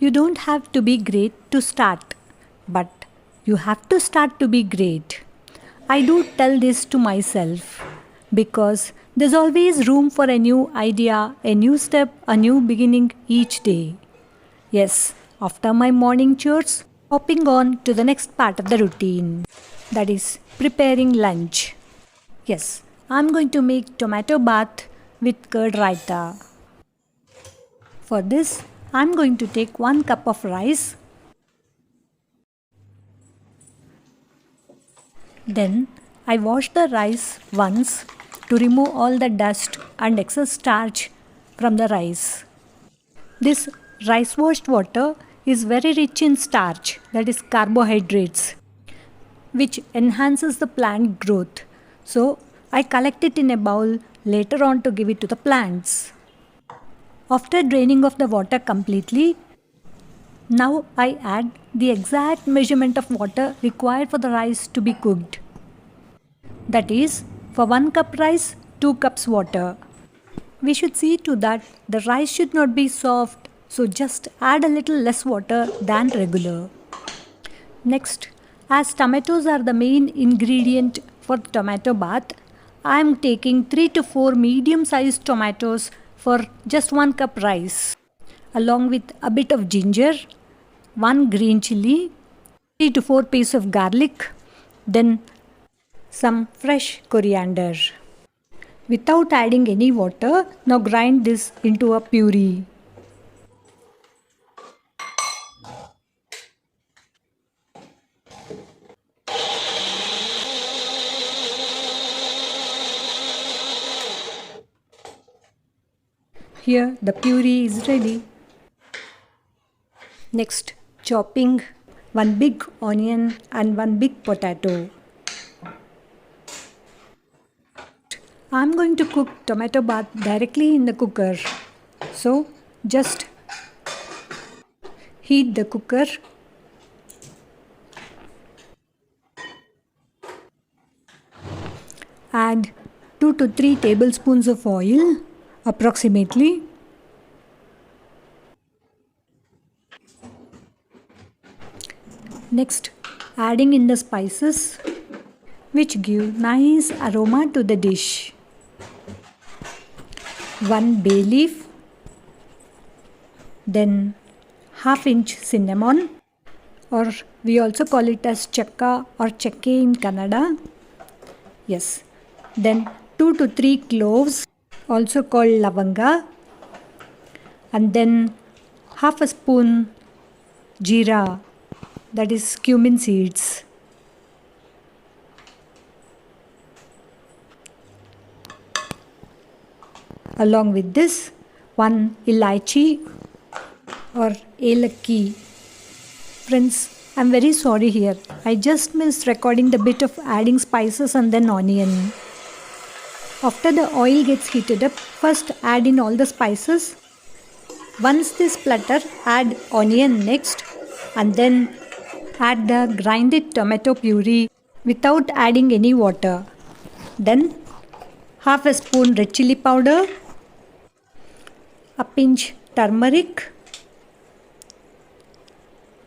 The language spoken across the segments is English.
You don't have to be great to start, but you have to start to be great. I do tell this to myself because there's always room for a new idea, a new step, a new beginning each day. Yes, after my morning chores, hopping on to the next part of the routine, that is preparing lunch. Yes, I'm going to make tomato bath with curd raita. For this, I'm going to take 1 cup of rice. Then I wash the rice once to remove all the dust and excess starch from the rice. This rice washed water is very rich in starch, that is carbohydrates, which enhances the plant growth. So I collect it in a bowl later on to give it to the plants. After draining off the water completely, now I add the exact measurement of water required for the rice to be cooked. That is, for 1 cup rice, 2 cups water. We should see to that the rice should not be soft, so just add a little less water than regular. Next, as tomatoes are the main ingredient for tomato bath, I am taking 3 to 4 medium-sized tomatoes for just 1 cup rice, along with a bit of ginger, 1 green chilli, 3 to 4 pieces of garlic, then some fresh coriander. Without adding any water, now grind this into a puree. Here the puree is ready. Next, chopping 1 big onion and 1 big potato. I am going to cook tomato bath directly in the cooker. So just heat the cooker. Add 2 to 3 tablespoons of oil approximately. Next, adding in the spices which give nice aroma to the dish. 1 bay leaf, then half-inch cinnamon, or we also call it as chakka or chakke in Kannada. Yes, then 2 to 3 cloves, also called lavanga, and then half a spoon jeera, that is cumin seeds. Along with this, 1 ilaichi or elakki. Friends, I'm very sorry here. I just missed recording the bit of adding spices and then onion. After the oil gets heated up, first add in all the spices. Once they splutter, add onion next, and then add the grinded tomato puree without adding any water. Then half a spoon red chili powder, a pinch turmeric,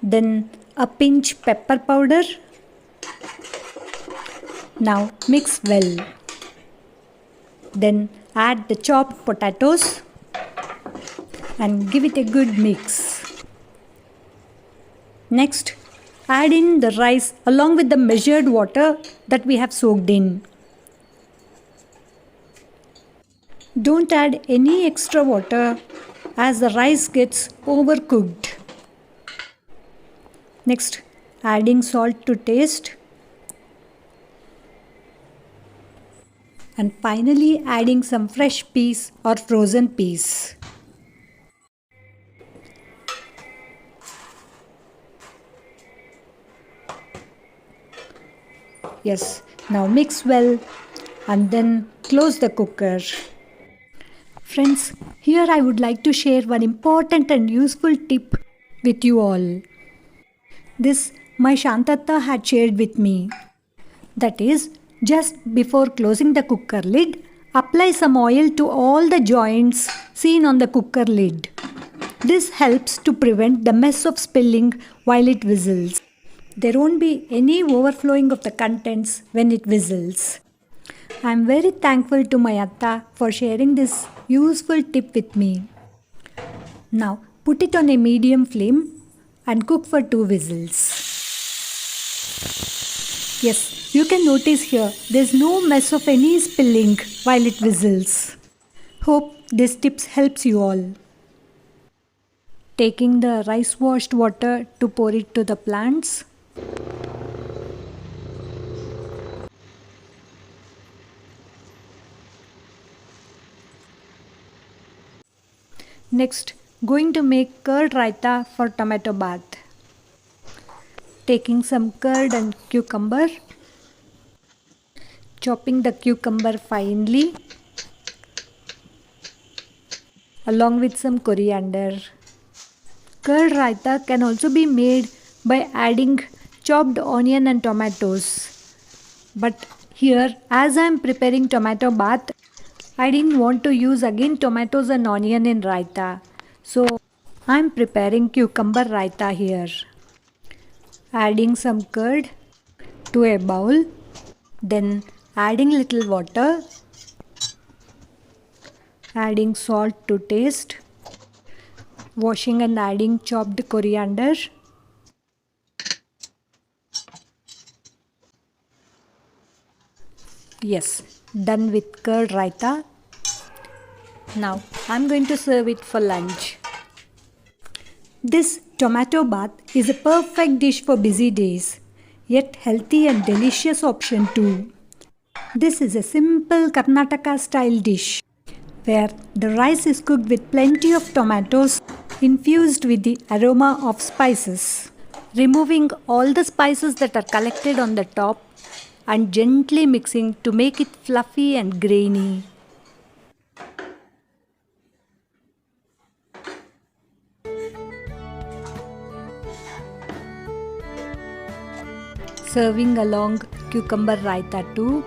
then a pinch pepper powder. Now mix well. Then add the chopped potatoes and give it a good mix. Next, add in the rice along with the measured water that we have soaked in. Don't add any extra water as the rice gets overcooked. Next, adding salt to taste. And finally adding some fresh peas or frozen peas. Yes, now mix well and then close the cooker. Friends, here I would like to share one important and useful tip with you all. This my Shantatta had shared with me. That is, just before closing the cooker lid, apply some oil to all the joints seen on the cooker lid. This helps to prevent the mess of spilling while it whistles. There won't be any overflowing of the contents when it whistles. I am very thankful to my Atta for sharing this useful tip with me. Now put it on a medium flame and cook for 2 whistles. Yes, you can notice here there's no mess of any spilling while it whistles. Hope this tips helps you all. Taking the rice washed water to pour it to the plants. Next, going to make curd raita for tomato bath. Taking some curd and cucumber. Chopping the cucumber finely. Along with some coriander. Curd raita can also be made by adding chopped onion and tomatoes. But here, as I am preparing tomato bath, I didn't want to use again tomatoes and onion in raita. So I am preparing cucumber raita here. Adding some curd to a bowl. Then adding little water. Adding salt to taste. Washing and adding chopped coriander. Yes, done with curd raita. Now I'm going to serve it for lunch. This tomato bath is a perfect dish for busy days, yet healthy and delicious option too. This is a simple Karnataka style dish where the rice is cooked with plenty of tomatoes infused with the aroma of spices. Removing all the spices that are collected on the top and gently mixing to make it fluffy and grainy. Serving along cucumber raita too.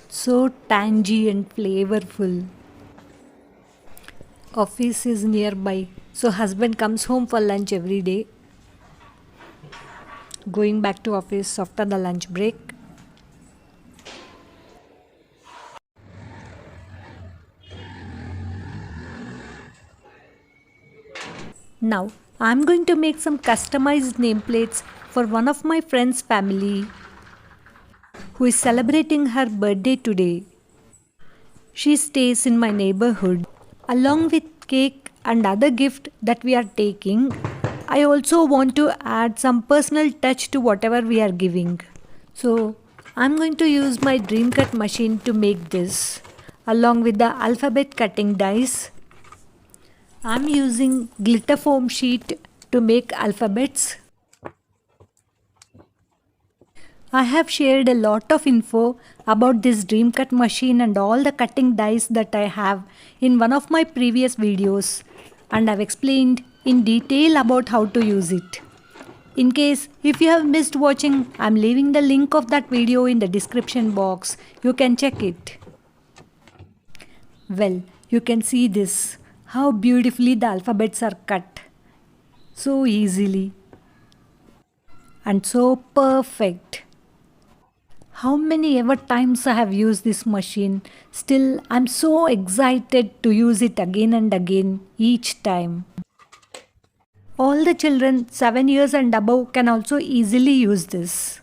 So tangy and flavorful. Office is nearby, so husband comes home for lunch every day. Going back to office after the lunch break. Now I'm going to make some customized nameplates for one of my friend's family who is celebrating her birthday today. She stays in my neighborhood. Along with cake and other gift that we are taking, I also want to add some personal touch to whatever we are giving. So I'm going to use my Dreamcut machine to make this. Along with the alphabet cutting dice, I'm using glitter foam sheet to make alphabets. I have shared a lot of info about this Dreamcut machine and all the cutting dice that I have in one of my previous videos, and I've explained in detail about how to use it. In case if you have missed watching, I'm leaving the link of that video in the description box. You can check it. Well, you can see this, how beautifully the alphabets are cut. So easily. And so perfect. How many ever times I have used this machine, still I'm so excited to use it again and again each time. All the children 7 years and above can also easily use this.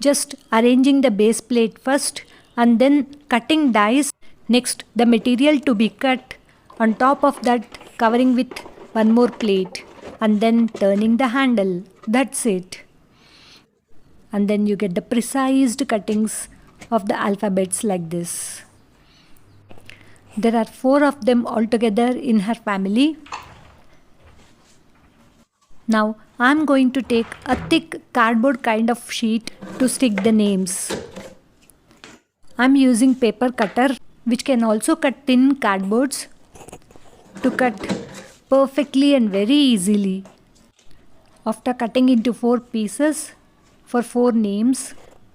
Just arranging the base plate first and then cutting dice. Next, the material to be cut. On top of that, covering with one more plate and then turning the handle. That's it. And then you get the precise cuttings of the alphabets like this. There are 4 of them altogether in her family. Now I'm going to take a thick cardboard kind of sheet to stick the names. I'm using paper cutter, which can also cut thin cardboards, to cut perfectly and very easily. After cutting into 4 pieces for 4 names,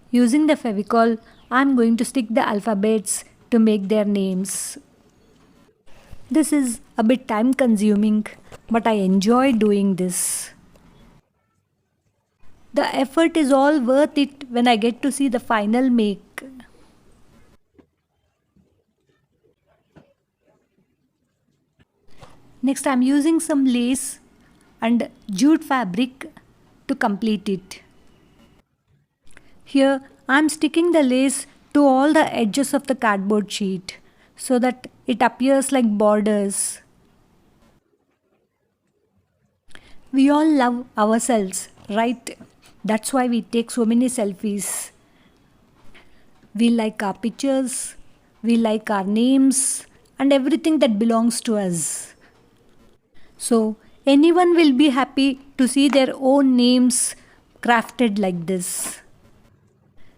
using the Fevicol, I'm going to stick the alphabets to make their names. This is a bit time consuming, but I enjoy doing this. The effort is all worth it when I get to see the final make. Next, I'm using some lace and jute fabric to complete it. Here, I'm sticking the lace to all the edges of the cardboard sheet so that it appears like borders. We all love ourselves, right? That's why we take so many selfies. We like our pictures, we like our names, and everything that belongs to us. So, anyone will be happy to see their own names crafted like this.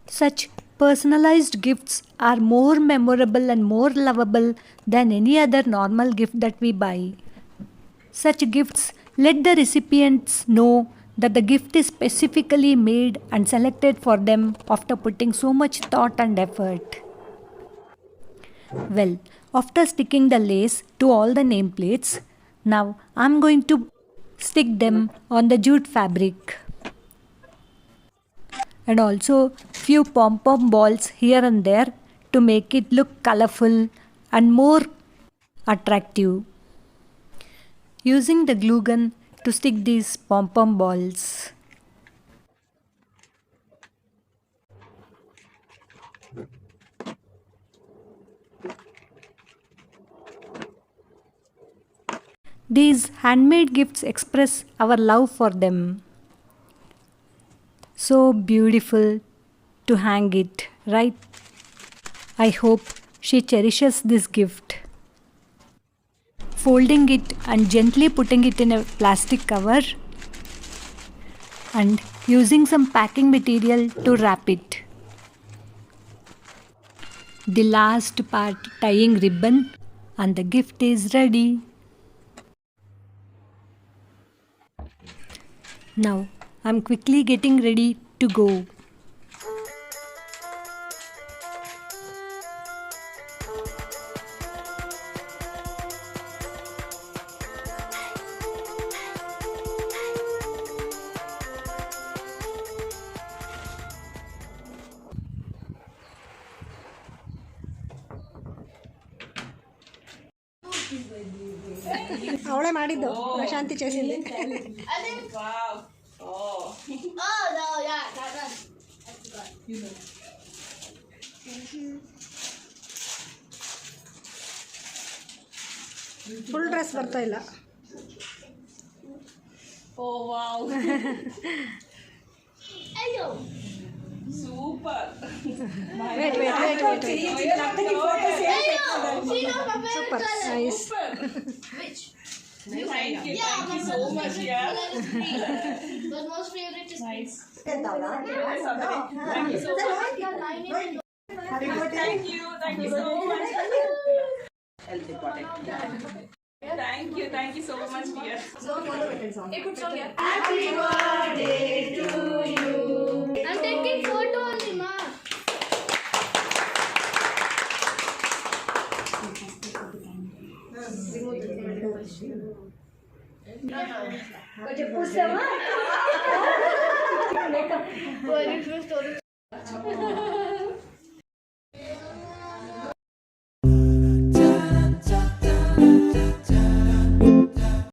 Such personalized gifts are more memorable and more lovable than any other normal gift that we buy. Such gifts let the recipients know that the gift is specifically made and selected for them after putting so much thought and effort. Well, after sticking the lace to all the nameplates, now I'm going to stick them on the jute fabric. And also few pom-pom balls here and there to make it look colorful and more attractive. Using the glue gun to stick these pom-pom balls. These handmade gifts express our love for them. So beautiful to hang it, right? I hope she cherishes this gift. Folding it and gently putting it in a plastic cover and using some packing material to wrap it. The last part, tying ribbon, and the gift is ready. Now I'm quickly getting ready to go. ಅವಳೇ ಮಾಡಿದ್ದು ಪ್ರಶಾಂತಿ చేసింది full dress ಬರ್ತಾ ಇಲ್ಲ Super. wait. Super, nice. Which? Thank you so much, yeah. But most favorite is Nice. Thank Thank you so much. Thank you so much. Health important. Thank you so much, dear. Happy birthday to you. I'm taking photo only, ma.